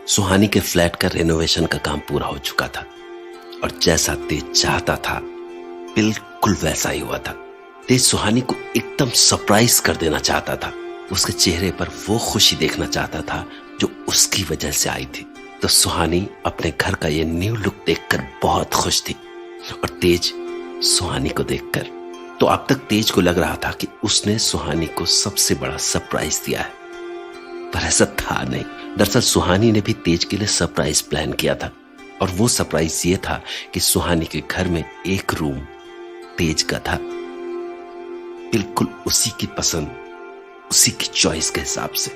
सुहानी के फ्लैट का रेनोवेशन का काम पूरा हो चुका था और जैसा तेज चाहता था बिल्कुल वैसा ही हुआ था। तेज सुहानी को एकदम सरप्राइज कर देना चाहता था। उसके चेहरे पर वो खुशी देखना चाहता था जो उसकी वजह से आई थी। तो सुहानी अपने घर का ये न्यू लुक देखकर बहुत खुश थी और तेज सुहानी को देखकर तो अब तक तेज को लग रहा था कि उसने सुहानी को सबसे बड़ा सरप्राइज दिया है, पर ऐसा था नहीं। दरअसल सुहानी ने भी तेज के लिए सरप्राइज प्लान किया था और वो सरप्राइज ये था कि सुहानी के घर में एक रूम तेज का था, बिल्कुल उसी की पसंद, उसी की चॉइस के हिसाब से,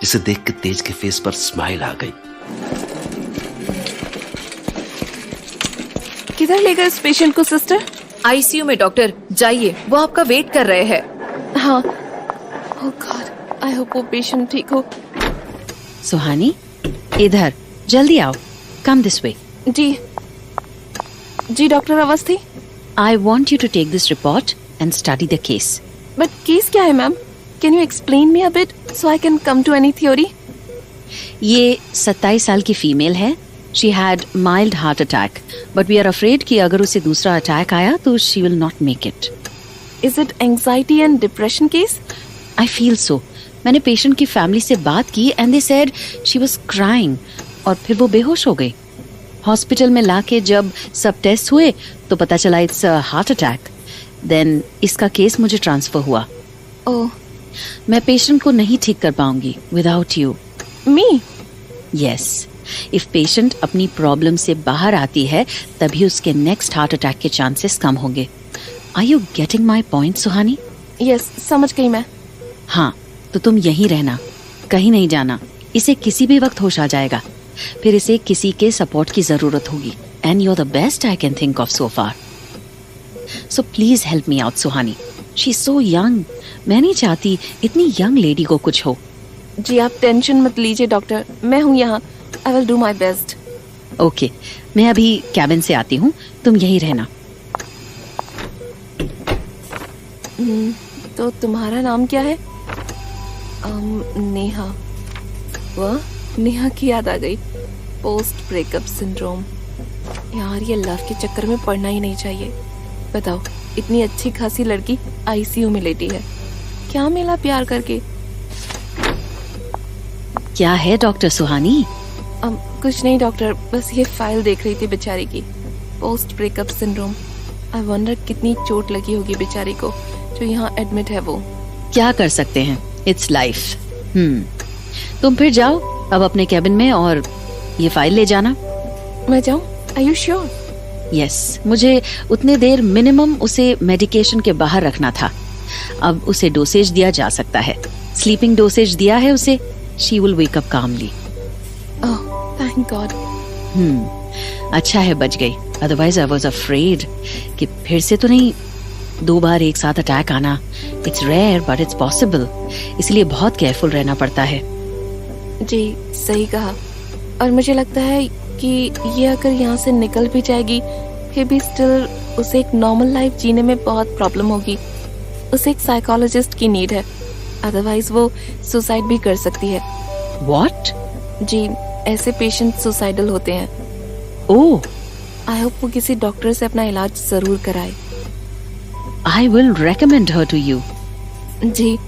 जिसे देख के तेज के फेस पर स्माइल आ गई। किधर ले गए इस पेशेंट को सिस्टर? आईसीयू में डॉक्टर, जाइए, वो आपका वेट कर रहे हैं। हाँ। ओह गॉड, आई होप वो पेशेंट ठीक हो। सुहानी, इधर जल्दी आओ, कम दिस वे। जी doctor Awasthi. I want you to take this report and study the case. But case क्या है ma'am? Can you explain me a bit so I can come to any theory? ये 27 साल की female है। She had mild heart attack, but we are afraid कि अगर उसे दूसरा अटैक आया तो she will not make it. Is it anxiety and depression case? I feel so. मैंने पेशेंट की फैमिली से बात की and they said she was crying और फिर वो बेहोश हो गई। हॉस्पिटल में लाके जब सब टेस्ट हुए तो पता चला इट्स हार्ट अटैक। देन इसका केस मुझे ट्रांसफर हुआ। ओह। मैं पेशेंट को नहीं ठीक कर पाऊंगी without you. Me? Yes, if patient अपनी प्रॉब्लम से बाहर आती है तभी उसके नेक्स्ट हार्ट अटैक के चांसेस कम होंगे। Are you getting my point Suhani? Yes, समझ गई मैं। हाँ, तो तुम यहीं रहना, कहीं नहीं जाना। इसे किसी भी वक्त होश आ जाएगा, फिर इसे किसी के सपोर्ट की जरूरत होगी। And you are the best I can think of so far. So please help me out Suhani. She is so young. मैं नहीं चाहती इतनी यंग लेडी को कुछ हो। जी आप टेंशन मत लीजिए डॉक्टर, मैं हूँ यहाँ। I will do my best. Okay, मैं अभी कैबिन से आती हूँ, तुम यहीं रहना। तो तुम्हारा नाम क्या है? नेहा। वह नेहा की याद आ गई। Post breakup syndrome. यार ये लव के चक्कर में पड़ना ही नहीं चाहिए। बताओ, इतनी अच्छी खासी लड़की आईसीयू में लेटी है, क्या मिला प्यार करके? क्या है डॉक्टर सुहानी? कुछ नहीं डॉक्टर, बस ये फाइल देख रही थी बेचारी की। Post breakup syndrome. I wonder कितनी चोट लगी होगी बेचारी को जो यहाँ एडमिट है। वो क्या कर सकते हैं, इट्स लाइफ। तुम फिर जाओ अब अपने कैबिन में और ये फाइल ले जाना। मैं जाऊँ? Are you sure? यस, मुझे उतने देर मिनिमम उसे मेडिकेशन के बाहर रखना था। अब उसे डोसेज दिया जा सकता है। स्लीपिंग डोसेज दिया है उसे। She will wake up calmly. Oh thank God. अच्छा है बच गई, अदरवाइज आई वाज अफ्रेड कि फिर से तो नहीं 2 बार एक साथ अटैक आना। It's rare but it's possible, इसलिए बहुत केयरफुल रहना पड़ता है। जी सही कहा। और मुझे लगता है कि ये अगर यहाँ से निकल भी जाएगी फिर भी स्टिल उसे एक नॉर्मल लाइफ जीने में बहुत प्रॉब्लम होगी। उसे एक साइकोलॉजिस्ट की नीड है, अदरवाइज वो सुसाइड भी कर सकती है। व्हाट? जी ऐसे पेशेंट सुसाइडल होते हैं। ओह। आई होप वो किसी डॉक्टर से अपना इलाज जरूर कराए। I will recommend her to you. जी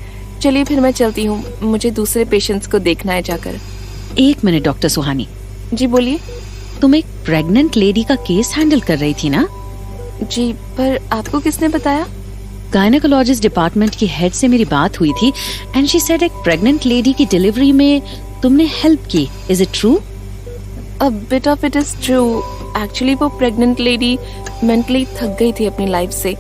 चलिए फिर मैं चलती हूँ, मुझे दूसरे पेशेंट्स को देखना है जाकर। 1 मिनट डॉक्टर सुहानी। जी बोलिए। तुम एक प्रेग्नेंट लेडी का केस हैंडल कर रही थी ना? जी, पर आपको किसने बताया? गायनेकोलॉजिस्ट डिपार्टमेंट की हेड से मेरी बात हुई थी एंड शी सेड एक प्रेग्नेंट लेडी की डिलीवरी में तुमने हेल्प की। Is it true? A bit of it is true. Actually वो प्रेग्नेंट लेडी मेंटली थक गई थी अपनी लाइफ से।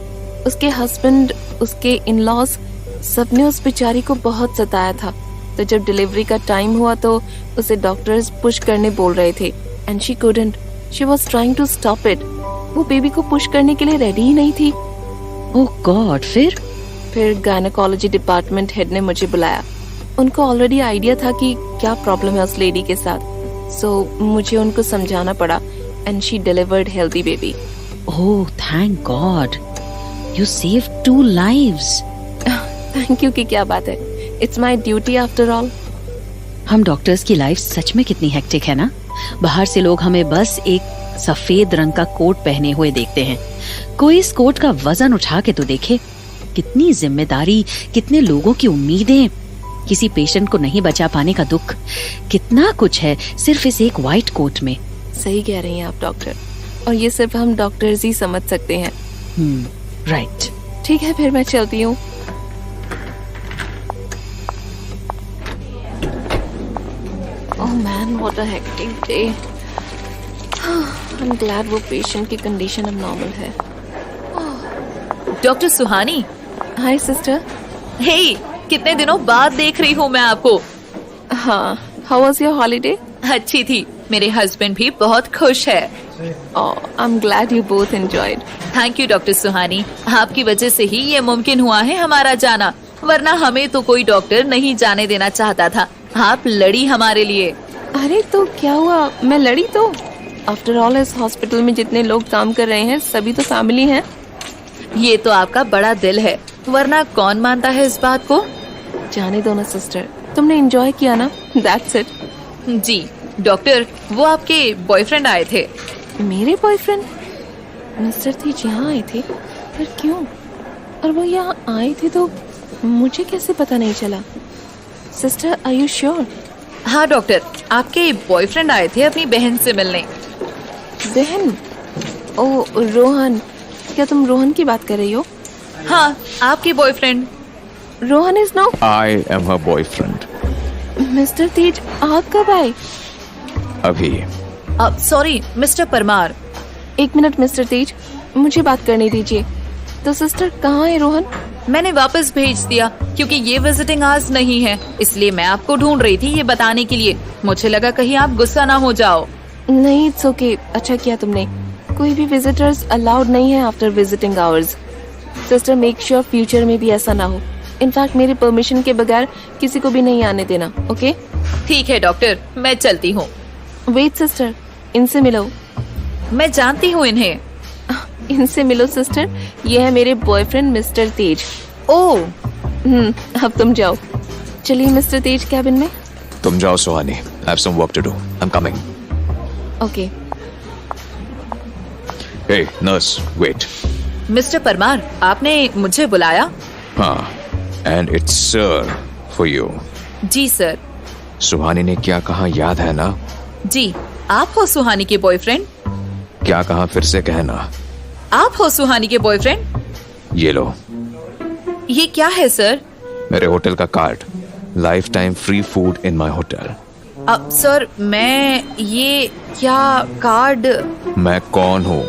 उसके हस्बैंड, उसके इन-लॉज सबने उस बेचारी को बहुत सताया था। तो जब डिलीवरी का टाइम हुआ तो उसे डॉक्टर्स पुश करने बोल रहे थे and she couldn't. She was trying to stop it. वो बेबी को पुश करने के लिए रेडी ही नहीं थी। Oh God. फिर गायनेकोलॉजी डिपार्टमेंट हेड ने मुझे बुलाया। उनको ऑलरेडी आइडिया था कि क्या प्रॉब्लम है उस लेडी के साथ, सो मुझे उनको समझाना पड़ा and she delivered healthy baby. Oh thank God, you saved 2 lives। Thank you की क्या बात है, it's my duty after all. हम डॉक्टर्स की लाइफ सच में कितनी हेक्टिक है ना। बाहर से लोग हमें बस एक सफेद रंग का कोट पहने हुए देखते हैं। कोई इस कोट का वजन उठा के तो देखे, कितनी जिम्मेदारी, कितने लोगों की उम्मीदें, किसी पेशेंट को नहीं बचा पाने का दुख, कितना कुछ है सिर्फ इस एक व्हाइट कोट में। सही कह रही हैं आप डॉक्टर, और ये सिर्फ हम डॉक्टर्स ही समझ सकते हैं। राइट। ठीक है, फिर मैं चलती हूँ। Oh man, what a hectic day. I am glad वो पेशेंट की कंडीशन अब नॉर्मल है। Doctor Suhani. Hi sister. Hey, कितने दिनों बाद देख रही हूँ मैं आपको। हाँ, हाउ वाज योर हॉलीडे? अच्छी थी, मेरे हस्बैंड भी बहुत खुश है। I am glad you both enjoyed. Thank you doctor Suhani, आपकी वजह से ही ये मुमकिन हुआ है हमारा जाना, वरना हमें तो कोई डॉक्टर नहीं जाने देना चाहता था। आप लड़ी हमारे लिए। अरे तो क्या हुआ, मैं लड़ी तो? आफ्टर ऑल इस हॉस्पिटल में जितने लोग काम कर रहे हैं सभी तो फैमिली हैं। ये तो आपका बड़ा दिल है, वरना कौन मानता है इस बात को। जाने दो ना सिस्टर, तुमने एंजॉय किया ना, दैट्स इट। जी डॉक्टर, वो आपके बॉयफ्रेंड आए थे। मेरे बॉयफ्रेंड? मिस्टर तेज यहाँ आए थे, पर क्यों? और वो यहाँ आए थे तो मुझे कैसे पता नहीं चला? Sister, are you sure? हाँ डॉक्टर, आपके बॉयफ्रेंड आए थे अपनी बहन से मिलने। बहन? ओ रोहन, क्या तुम रोहन की बात कर रही हो? हाँ, आपके boyfriend. Rohan is no. I am her boyfriend. Mister Tej, आप कब आए? अभी। Sorry mister Parmar. एक मिनट मिस्टर तेज, मुझे बात करने दीजिए। तो सिस्टर कहाँ है रोहन? मैंने वापस भेज दिया क्योंकि ये विजिटिंग आवर्स नहीं है, इसलिए मैं आपको ढूंढ रही थी ये बताने के लिए। मुझे लगा कहीं आप गुस्सा ना हो जाओ। नहीं, इट्स ओके, अच्छा किया तुमने। कोई भी विजिटर्स अलाउड नहीं है after visiting hours. Sister, make sure future में भी ऐसा ना हो। इनफैक्ट मेरे परमिशन के बगैर किसी को भी नहीं आने देना, ओके? ठीक है डॉक्टर, मैं चलती हूँ। वेट सिस्टर, इनसे मिलो। मैं जानती हूँ इन्हें। इनसे मिलो सिस्टर, ये है मेरे बॉयफ्रेंड मिस्टर तेज। ओह, अब तुम जाओ। चलिए मिस्टर तेज कैबिन में। तुम जाओ Suhani, I have some work to do. I'm coming. Okay. Hey, nurse, wait. Mister Parmar, आपने मुझे बुलाया? हाँ, and it's sir for you. जी सर। सुहानी ने क्या कहा याद है ना? जी, आप हो सुहानी के बॉयफ्रेंड? क्या कहा फिर से कहना। आप हो सुहानी के बॉयफ्रेंड? ये लो, ये क्या है सर? मेरे होटल का card. Life time free food in my hotel. Sir, मैं ये क्या कार्ड? मैं कौन हूँ?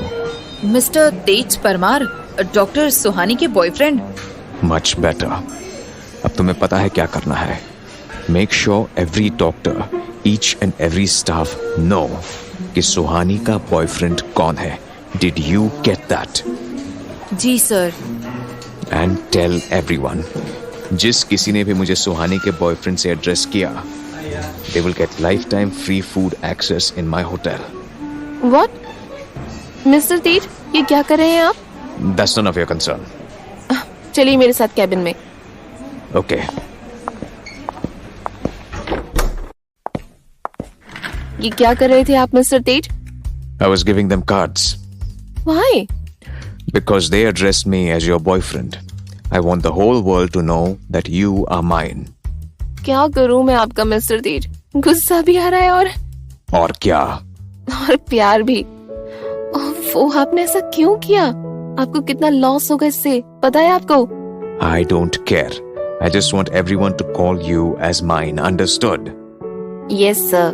मिस्टर तेज परमार, डॉक्टर सुहानी के बॉयफ्रेंड। Much better. अब तुम्हें पता है क्या करना है। Make sure every doctor, each and every staff know कि सुहानी का बॉयफ्रेंड कौन है। Did you get that? जी सर। एंड टेल एवरीवन, जिस किसी ने भी मुझे सुहानी के बॉयफ्रेंड से एड्रेस किया, they will get lifetime free food access in my hotel. What? Mister Tej, ये क्या कर रहे हैं आप? That's none of your concern. चलिए मेरे साथ कैबिन में। ओके। ये क्या कर रहे थे आप mister Tej? I was giving them cards Why? because they addressed me as your boyfriend. I want the whole world to know that you are mine. क्या करूं मैं आपका मिस्टर तेज? गुस्सा भी आ रहा है और क्या? और प्यार भी। वो आपने ऐसा क्यों किया? आपको कितना लॉस होगा इससे, पता है आपको? I don't care. I just want everyone to call you as mine. Understood? Yes sir.